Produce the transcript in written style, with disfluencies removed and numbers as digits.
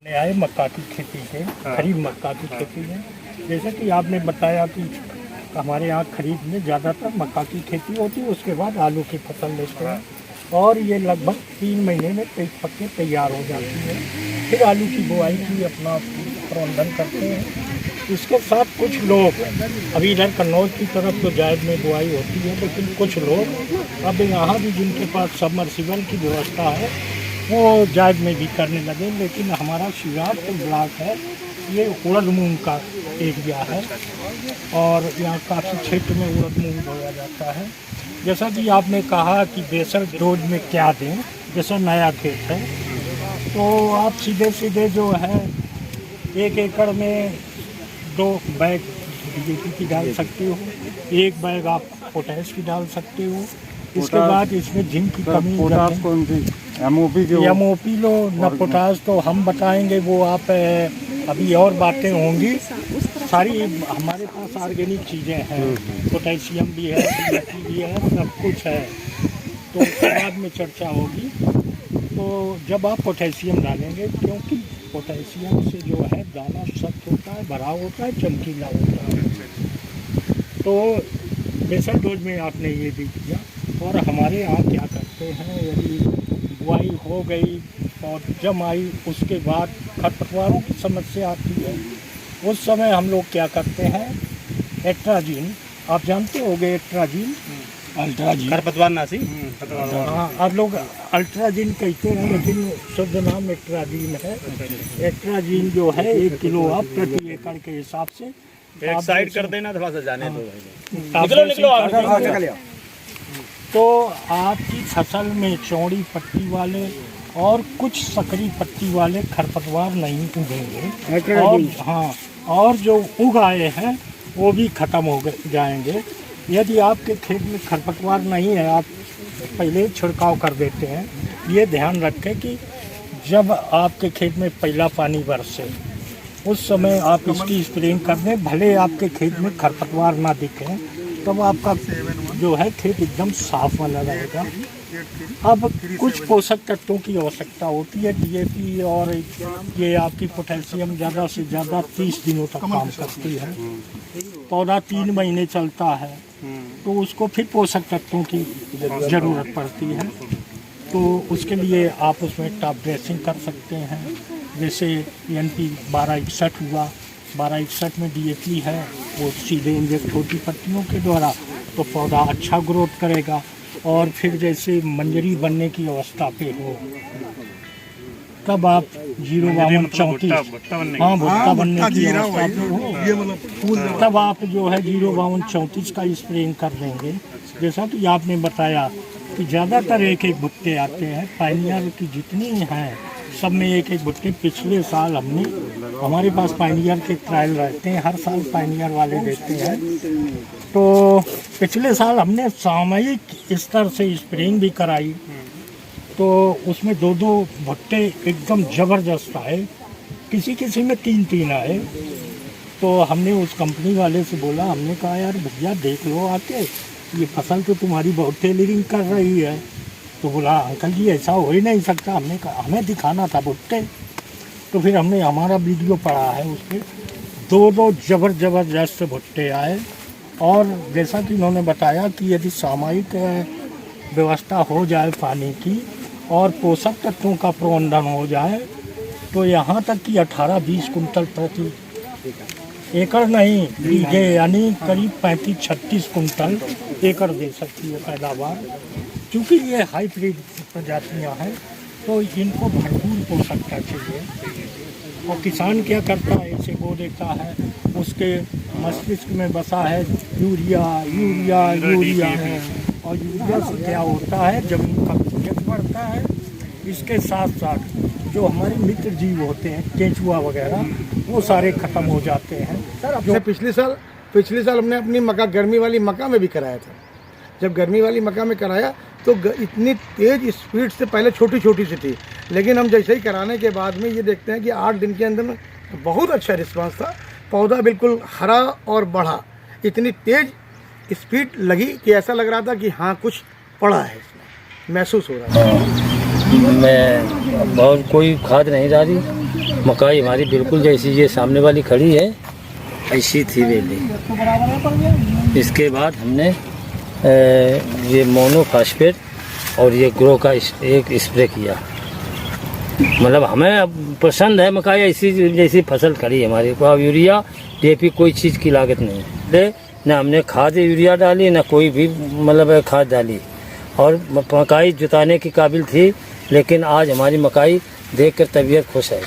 आए मक्का की खेती से, खरीफ मक्का की खेती में जैसे कि आपने बताया कि हमारे यहाँ खरीफ में ज़्यादातर मक्का की खेती होती है, उसके बाद आलू की फसल लेते हैं और ये लगभग 3 महीने में पक्के तैयार हो जाती है। फिर आलू की बुआई की अपना प्रबंधन करते हैं। इसके साथ कुछ लोग अभी इधर कन्नौज की तरफ तो जायद में बुआई होती है, लेकिन कुछ लोग अब यहाँ भी जिनके पास सबमर्सिबल की व्यवस्था है वो जायद में भी करने लगे। लेकिन हमारा शिवराजपुर ब्लॉक है, ये उड़द मूंग का एरिया है और यहाँ काफ़ी क्षेत्र में उड़द मूंग बोया जाता है। जैसा कि आपने कहा कि बेसर डोज में क्या दें, जैसा नया खेत है तो आप सीधे सीधे जो है 1 एकड़ में 2 बैग DAP की डाल सकते हो, 1 बैग आप पोटैश की डाल सकते हो। इसके बाद इसमें जिंक की कमी MOP लो न पोटास तो हम बताएंगे, वो आप अभी और बातें होंगी। सारी हमारे पास ऑर्गेनिक चीज़ें हैं, पोटेशियम भी है, DAP भी है, सब कुछ है, तो उसके बाद में चर्चा होगी। तो जब आप पोटेशियम डालेंगे, क्योंकि पोटेशियम से जो है दाना सख्त होता है, भराव होता है, चमकीला होता है, तो बेसल डोज में आपने ये भी किया। और हमारे यहाँ क्या करते हैं, यदि बुआई हो गई और जम आई, उसके बाद खरपतवारों की समस्या आती है, उस समय हम लोग क्या करते हैं, एट्राजीन, आप जानते होंगे एट्राजीन, अल्ट्राजीन, खरपतवार नाशी, हाँ आप लोग अल्ट्राजीन कहते हैं, लेकिन शुद्ध नाम एट्राजीन है। एट्राजीन जो है 1 किलो आप प्रति एकड़ के हिसाब से एक साइड कर देना, थोड़ा सा जाने दो निकलो। तो आपकी फसल में चौड़ी पत्ती वाले और कुछ सकरी पत्ती वाले खरपतवार नहीं उगेंगे, और हाँ, और जो उग आए हैं वो भी ख़त्म हो जाएंगे। यदि आपके खेत में खरपतवार नहीं है, आप पहले छिड़काव कर देते हैं। ये ध्यान रखें कि जब आपके खेत में पहला पानी बरसे उस समय आप इसकी स्प्रेइंग कर दें, भले आपके खेत में खरपतवार ना दिखें, तब आपका जो है खेत एकदम साफ वाला रहेगा। अब कुछ पोषक तत्वों की आवश्यकता होती है, DAP और ये आपकी पोटेशियम ज़्यादा से ज़्यादा 30 दिनों तक काम करती है। पौधा 3 महीने चलता है तो उसको फिर पोषक तत्वों की ज़रूरत पड़ती है, तो उसके लिए आप उसमें टॉप ड्रेसिंग कर सकते हैं। जैसे NP 1261 हुआ, 1261 में DAP है, वो सीधे इंजेक्ट होती पत्तियों के द्वारा, तो पौधा अच्छा ग्रोथ करेगा। और फिर जैसे मंजरी बनने की अवस्था पे हो तब आप 05234, हाँ भुट्टा बनने की अवस्था पे हो तब आप जो है 05234 का स्प्रेइंग कर देंगे। जैसा कि आपने बताया कि ज़्यादातर 1-1 भुट्टे आते हैं, पायनियर की जितनी हैं सब में 1-1 भुट्टे। पिछले साल हमारे पास पायनियर के ट्रायल रहते हैं, हर साल पायनियर वाले देते हैं, तो पिछले साल हमने सामयिक स्तर से स्प्रेइंग भी कराई, तो उसमें 2-2 भुट्टे एकदम ज़बरदस्त आए, किसी में 3-3 आए। तो हमने उस कंपनी वाले से बोला, हमने कहा यार भैया देख लो आके, ये फसल तो तुम्हारी बहुत टेलरिंग कर रही है। तो बोला अंकल जी ऐसा हो ही नहीं सकता। हमने कहा हमें दिखाना था भुट्टे, तो फिर हमने हमारा वीडियो पड़ा है, उस पर 2-2 ज़बरदस्त भुट्टे आए। और जैसा कि उन्होंने बताया कि यदि सामयिक व्यवस्था हो जाए पानी की और पोषक तत्वों का प्रबंधन हो जाए, तो यहाँ तक कि 18-20 कुंटल प्रति एकड़ नहीं बीघे, यानी करीब 35-36 कुंटल एकड़ दे सकती है पैदावार। क्योंकि ये हाइब्रिड प्रजातियाँ हैं तो इनको भरपूर पोषकता चाहिए। और किसान क्या करता है, इसे बो देता है, उसके मस्तिष्क में बसा है यूरिया है, और यूरिया से क्या होता है, जमीन का पीएच बढ़ता है। इसके साथ साथ जो हमारे मित्र जीव होते हैं, केंचुआ वगैरह, वो सारे ख़त्म हो जाते हैं। सर अपने पिछले साल हमने अपनी मक्का, गर्मी वाली मक्का में भी कराया था। जब गर्मी वाली मक्का में कराया तो इतनी तेज़ स्पीड से, पहले छोटी छोटी सी थी, लेकिन हम जैसे ही कराने के बाद में ये देखते हैं कि 8 दिन के अंदर में बहुत अच्छा रिस्पांस था, पौधा बिल्कुल हरा और बढ़ा। इतनी तेज़ स्पीड लगी कि ऐसा लग रहा था कि हाँ कुछ पड़ा है, इसमें महसूस हो रहा था। मैं बहुत कोई खाद नहीं डाली, मकाई हमारी बिल्कुल जैसी ये सामने वाली खड़ी है ऐसी थी वेली। इसके बाद हमने ये मोनोफास्फेट और ये ग्रो का एक स्प्रे किया। मतलब हमें अब पसंद है मकाई ऐसी जैसी फसल खड़ी है हमारी को। अब यूरिया DAP कोई चीज़ की लागत नहीं है, न हमने खाद यूरिया डाली न कोई भी मतलब खाद डाली, और मकाई जुताने की काबिल थी। लेकिन आज हमारी मकाई देखकर तबीयत खुश है।